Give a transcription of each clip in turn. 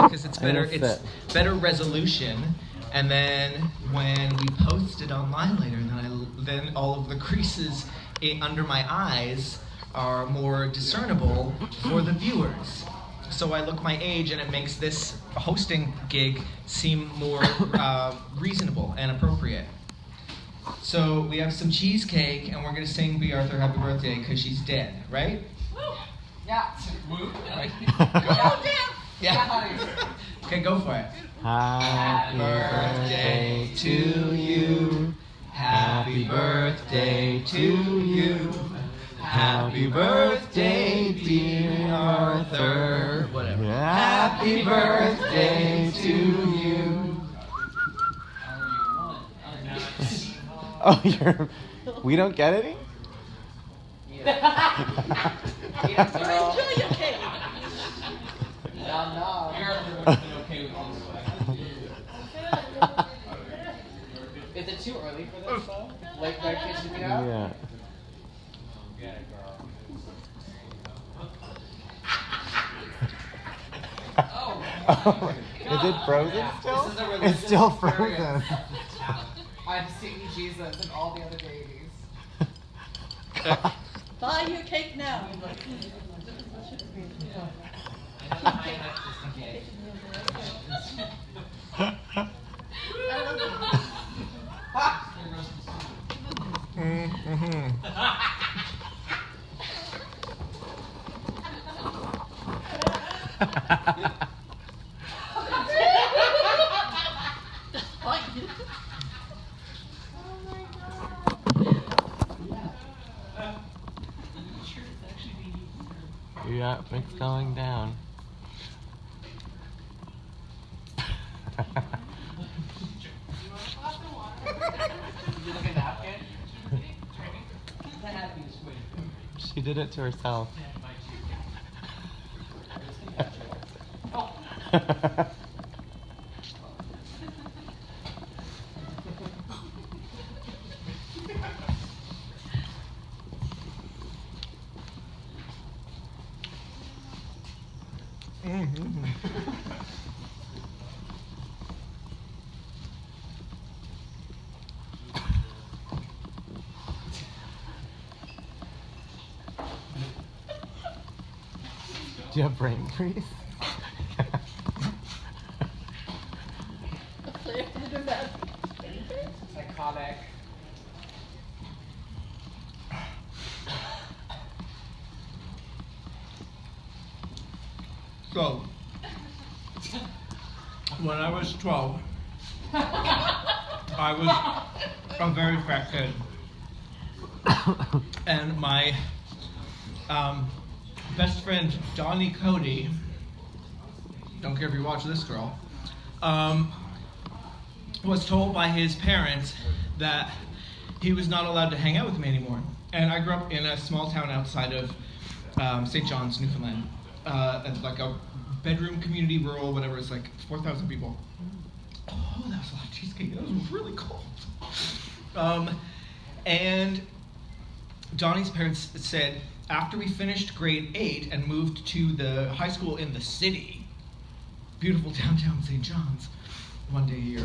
because it's better. It's better resolution. And then when we post it online later, then all of the creases under my eyes are more discernible for the viewers. So I look my age, and it makes this hosting gig seem more reasonable and appropriate. So we have some cheesecake, and we're going to sing "Be Arthur Happy Birthday" because she's dead, right? Woo! Yeah. Woo! Right? Go down! Yeah. Okay, go for it. Happy birthday to you. Happy birthday to you. Happy birthday, dear Arthur. Whatever. Happy birthday to you. Oh, we don't get any? Is it too early for this though? Like the kids should be out? Yeah. Oh, is it frozen still? It's still frozen. I'm seeing Jesus and all the other babies. Buy your cake now. Yeah, it's going down. She did it to herself. Do you have brain freeze? Psychotic. So, when I was 12, I was a very fat kid. And my best friend, Donnie Cody, don't care if you watch this girl, was told by his parents that he was not allowed to hang out with me anymore. And I grew up in a small town outside of St. John's, Newfoundland. It's like a bedroom community, rural, whatever. It's like 4,000 people. Oh, that was a lot of cheesecake. That was really cold. And Donnie's parents said, after we finished grade 8 and moved to the high school in the city, beautiful downtown St. John's, one day a year.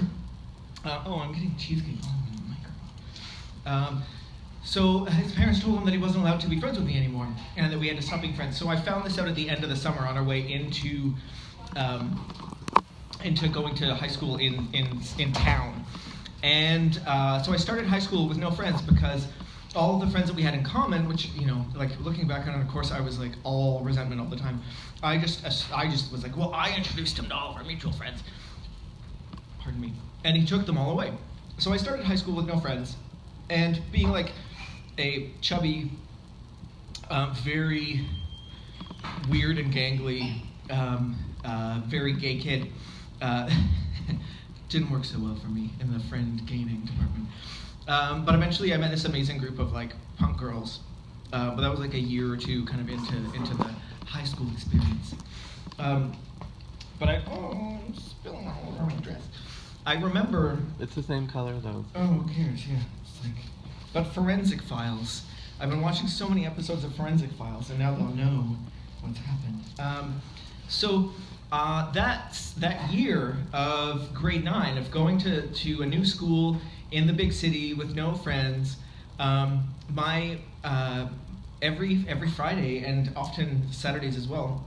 Oh, I'm getting cheesecake all over the microphone. So his parents told him that he wasn't allowed to be friends with me anymore, and that we had to stop being friends. So I found this out at the end of the summer on our way into going to high school in town. And so I started high school with no friends because all of the friends that we had in common, which, you know, like looking back on it, of course, I was like all resentment all the time. I just was like, well, I introduced him to all of our mutual friends. Pardon me. And he took them all away. So I started high school with no friends, and being like a chubby, very weird and gangly, very gay kid, didn't work so well for me in the friend gaining department. But eventually I met this amazing group of like punk girls. But that was like a year or two kind of into the high school experience. But I'm spilling all over my dress. I remember... It's the same color though. Oh, who cares? Yeah. It's like, but Forensic Files. I've been watching so many episodes of Forensic Files, and now they'll know what's happened. So that year of grade 9, of going to a new school in the big city with no friends, every Friday and often Saturdays as well,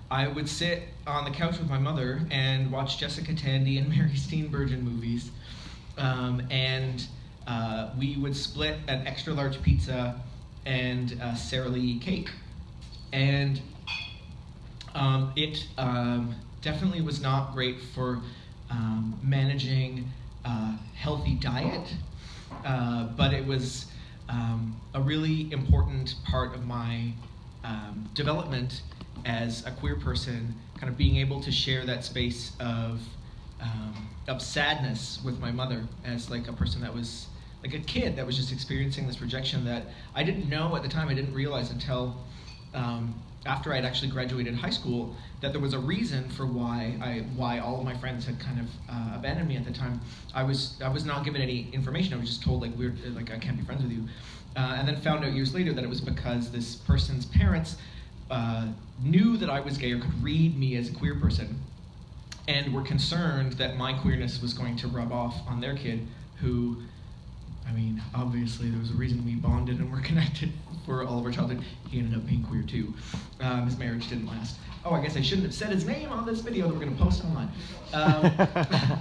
I would sit on the couch with my mother and watch Jessica Tandy and Mary Steenburgen movies, and we would split an extra large pizza and a Sara Lee cake, and it definitely was not great for managing a healthy diet, but it was a really important part of my development as a queer person, kind of being able to share that space of sadness with my mother as like a person that was like a kid that was just experiencing this rejection that I didn't know at the time. I didn't realize until after I'd actually graduated high school that there was a reason for why all of my friends had kind of abandoned me at the time. I was not given any information. I was just told like I can't be friends with you, and then found out years later that it was because this person's parents knew that I was gay or could read me as a queer person, and were concerned that my queerness was going to rub off on their kid, who, I mean, obviously there was a reason we bonded and were connected for all of our childhood. He ended up being queer too. His marriage didn't last. Oh, I guess I shouldn't have said his name on this video that we're gonna post online.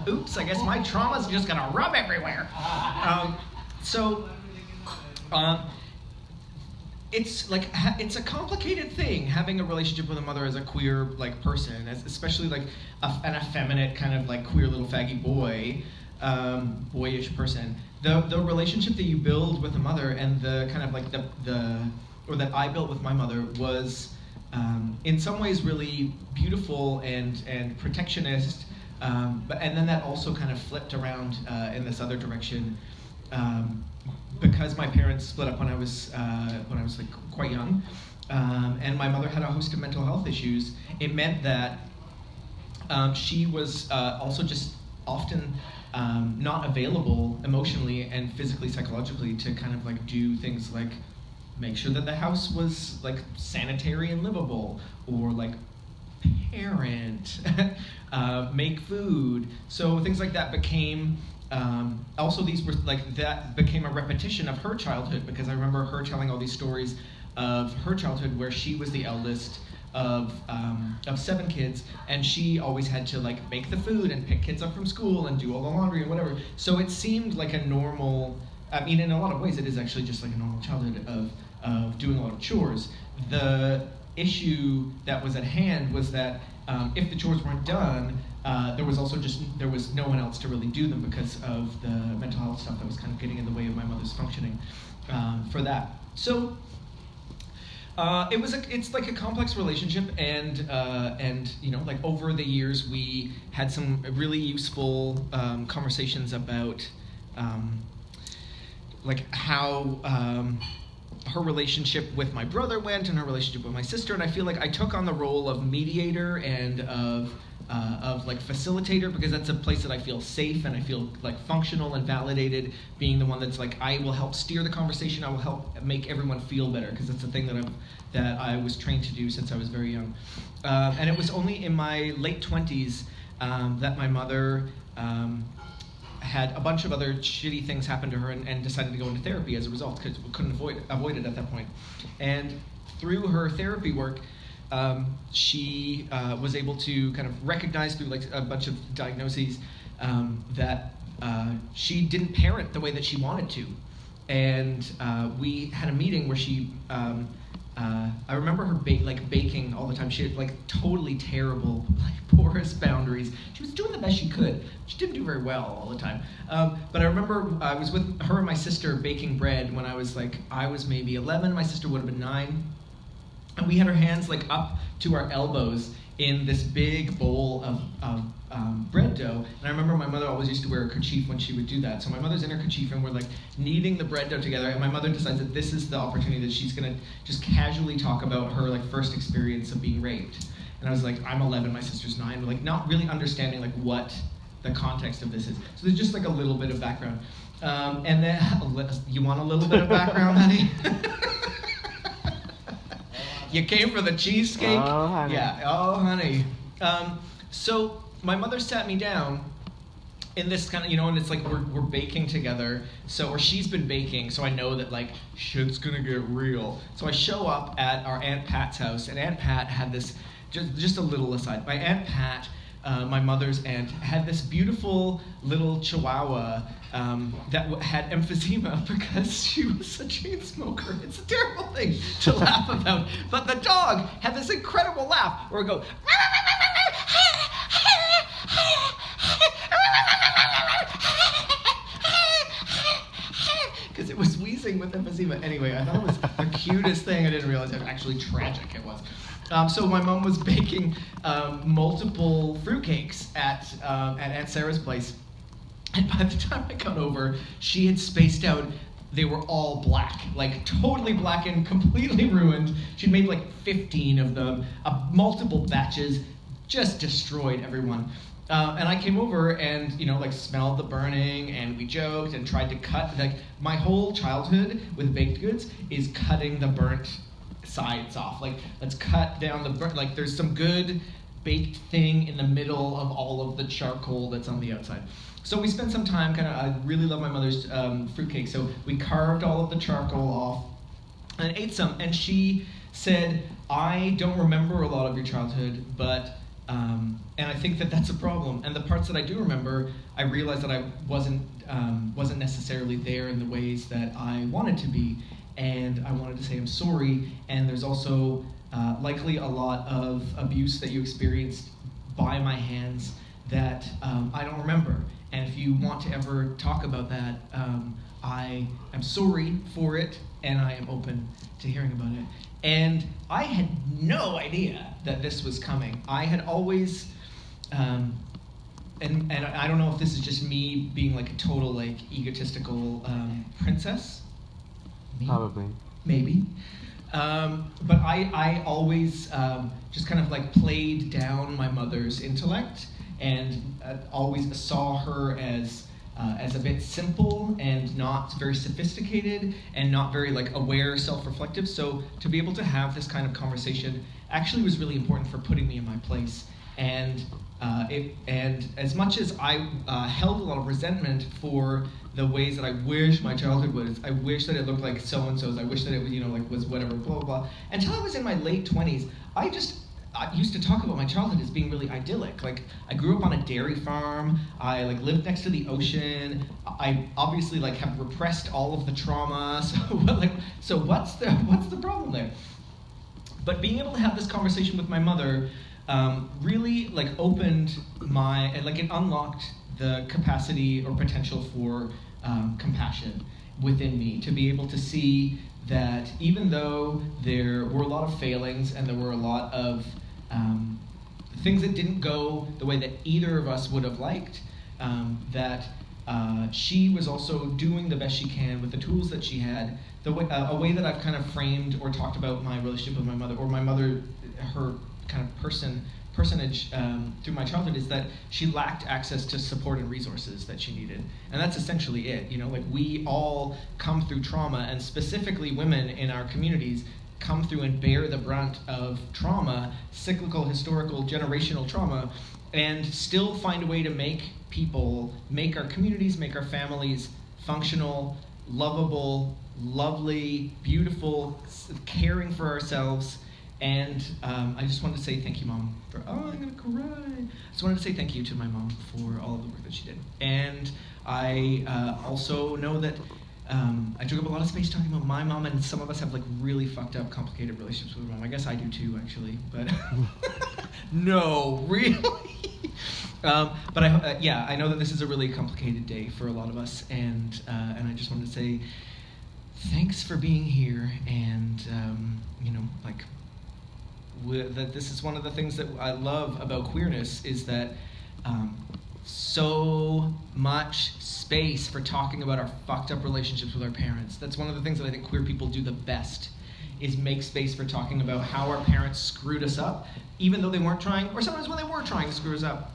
Oops, I guess my trauma's just gonna rub everywhere. It's like, it's a complicated thing having a relationship with a mother as a queer like person, especially like an effeminate kind of like queer little faggy boy, boyish person. The relationship that you build with a mother and the kind of like or that I built with my mother was in some ways really beautiful and protectionist, and then that also kind of flipped around in this other direction. Because my parents split up when I was like quite young, and my mother had a host of mental health issues, it meant that she was also just often not available emotionally and physically, psychologically to kind of like do things like make sure that the house was like sanitary and livable, or like parent, make food. So things like that became also these were like that became a repetition of her childhood, because I remember her telling all these stories of her childhood where she was the eldest of 7 kids, and she always had to like make the food and pick kids up from school and do all the laundry and whatever. So it seemed like a normal, I mean, in a lot of ways it is actually just like a normal childhood of doing a lot of chores. The issue that was at hand was that if the chores weren't done, there was no one else to really do them because of the mental health stuff that was kind of getting in the way of my mother's functioning for that. So it's like a complex relationship, and you know, like over the years we had some really useful conversations about like how her relationship with my brother went and her relationship with my sister, and I feel like I took on the role of mediator and of like facilitator, because that's a place that I feel safe and I feel like functional and validated, being the one that's like, I will help steer the conversation, I will help make everyone feel better, because that's the thing that I was trained to do since I was very young. And it was only in my late 20s that my mother had a bunch of other shitty things happen to her and decided to go into therapy as a result, because we couldn't avoid it at that point. And through her therapy work, she was able to kind of recognize through like a bunch of diagnoses that she didn't parent the way that she wanted to. And we had a meeting where she, I remember her baking all the time. She had like totally terrible, like porous boundaries. She was doing the best she could. She didn't do very well all the time. But I remember I was with her and my sister baking bread when I was maybe 11. My sister would have been 9. And we had our hands like up to our elbows in this big bowl of bread dough. And I remember my mother always used to wear a kerchief when she would do that. So my mother's in her kerchief and we're like kneading the bread dough together. And my mother decides that this is the opportunity that she's gonna just casually talk about her like first experience of being raped. And I was like, I'm 11, my sister's 9. We're like not really understanding like what the context of this is. So there's just like a little bit of background. And then, you want a little bit of background, honey? You came for the cheesecake? Oh, honey. Yeah, oh, honey. So my mother sat me down in this kind of, and it's like we're baking together. So, or she's been baking, so I know that like shit's gonna get real. So I show up at our Aunt Pat's house, and Aunt Pat had this, just a little aside, my Aunt Pat, my mother's aunt, had this beautiful little chihuahua that had emphysema because she was a chain smoker. It's a terrible thing to laugh about. But the dog had this incredible laugh where it would go, because it was wheezing with emphysema. Anyway, I thought it was the cutest thing. I didn't realize how actually tragic it was. So my mom was baking multiple fruitcakes at Aunt Sarah's place. And by the time I got over, she had spaced out. They were all black, like totally black and completely ruined. She'd made like 15 of them, multiple batches, just destroyed everyone. And I came over and, like smelled the burning, and we joked and tried to cut, like my whole childhood with baked goods is cutting the burnt sides off. Like, let's cut down the burnt, like there's some good baked thing in the middle of all of the charcoal that's on the outside. So we spent some time I really love my mother's fruitcake, so we carved all of the charcoal off and ate some, and she said, I don't remember a lot of your childhood, but and I think that that's a problem. And the parts that I do remember, I realized that I wasn't necessarily there in the ways that I wanted to be, and I wanted to say I'm sorry. And there's also likely a lot of abuse that you experienced by my hands that I don't remember. And if you want to ever talk about that, I am sorry for it, and I am open to hearing about it. And I had no idea that this was coming. I had always, and I don't know if this is just me being like a total like egotistical princess. Probably. Maybe. But I always just kind of like played down my mother's intellect, and always saw her as a bit simple and not very sophisticated and not very like aware, self-reflective. So to be able to have this kind of conversation actually was really important for putting me in my place. And as much as I held a lot of resentment for the ways that I wish my childhood was, I wish that it looked like so-and-so's, I wish that it was, like was whatever, blah, blah, blah. Until I was in my late 20s, I used to talk about my childhood as being really idyllic. Like, I grew up on a dairy farm, I like lived next to the ocean, I obviously like have repressed all of the trauma, so what's the problem there? But being able to have this conversation with my mother really like opened it unlocked the capacity or potential for compassion within me, to be able to see that even though there were a lot of failings and there were a lot of things that didn't go the way that either of us would have liked, that she was also doing the best she can with the tools that she had. A way that I've kind of framed or talked about my relationship with my mother, or my mother, her kind of personage through my childhood, is that she lacked access to support and resources that she needed. And that's essentially it. Like we all come through trauma, and specifically women in our communities come through and bear the brunt of trauma, cyclical, historical, generational trauma, and still find a way to make our communities, make our families functional, lovable, lovely, beautiful, caring for ourselves. And I just wanted to say thank you, Mom, I'm gonna cry. I just wanted to say thank you to my mom for all of the work that she did. And I also know that I took up a lot of space talking about my mom, and some of us have like really fucked up, complicated relationships with my mom. I guess I do too, actually, but no, really. But I know that this is a really complicated day for a lot of us, and I just wanted to say thanks for being here, and that this is one of the things that I love about queerness, is that so much space for talking about our fucked up relationships with our parents. That's one of the things that I think queer people do the best, is make space for talking about how our parents screwed us up, even though they weren't trying, or sometimes when they were trying to screw us up.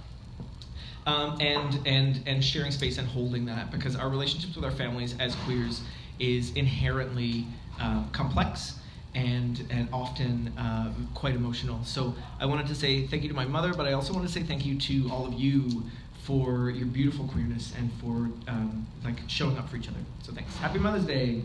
And sharing space and holding that, because our relationships with our families as queers is inherently complex, and often quite emotional. So I wanted to say thank you to my mother, but I also want to say thank you to all of you for your beautiful queerness and for like showing up for each other. So thanks. Happy Mother's Day.